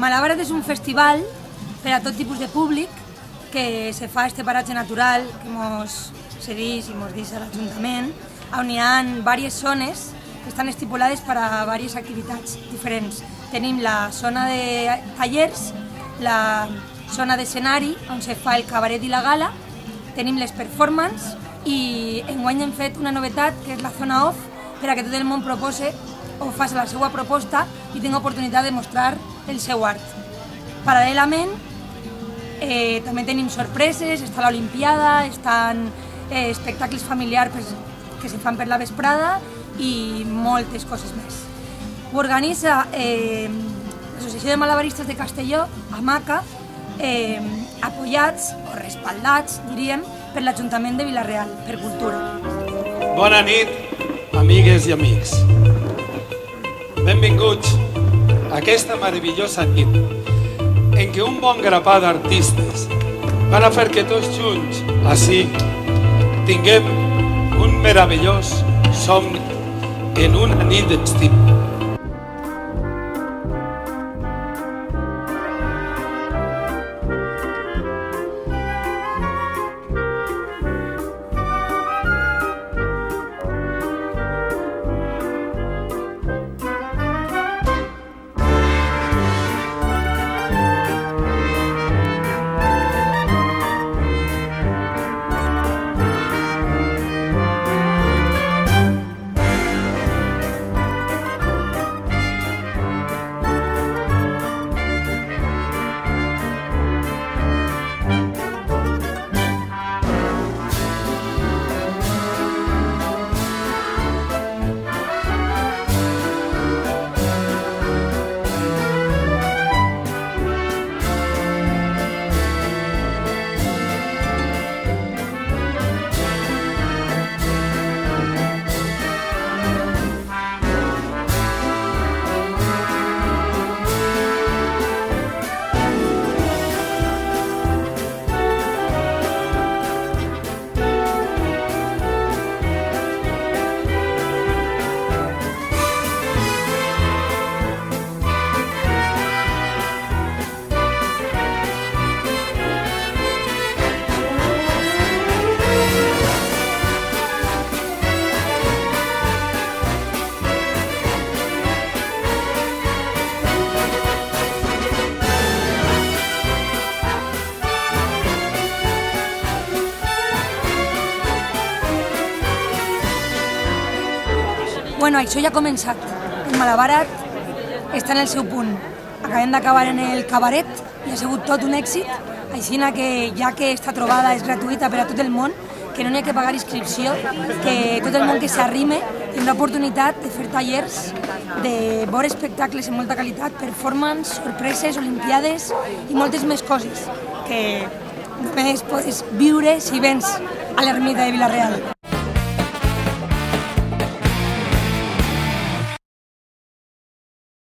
Malabarat és un festival per a tot tipus de públic que se fa este paratge natural que mos cedeix i mos deixa l'Ajuntament, on hi ha diverses zones que estan estipulades per a diverses activitats diferents. Tenim la zona de tallers, la zona d'escenari, on se fa el cabaret i la gala, tenim les performances i enguany hem fet una novetat que és la zona off per a que tot el món propose o faci la seva proposta i tingui oportunitat de mostrar el seu art. Paral·lelament, també tenim sorpreses, està l'Olimpiada, estan espectacles familiars que se fan per la vesprada i moltes coses més. Ho organitza l'Associació de Malabaristes de Castelló, AMACA, apoyats o respaldats, diríem, per l'Ajuntament de Vila-real, per Cultura. Bona nit, amigues i amics. Benvinguts a aquesta meravellosa nit en què un bon grapat d'artistes van a fer que tots junts, així, tinguem un meravellós somni en una nit d'estiu. Bueno, això ja ha començat. El Malabarat està en el seu punt. Acabem d'acabar en el cabaret i ha sigut tot un èxit, així que ja que esta trobada és gratuïta per a tot el món, que no n'hi ha que pagar inscripció, que tot el món que s'arrime tindrà l'oportunitat de fer tallers, de veure espectacles amb molta qualitat, performances, sorpreses, olimpiades i moltes més coses que només pots viure si vens a l'ermita de Vila-real.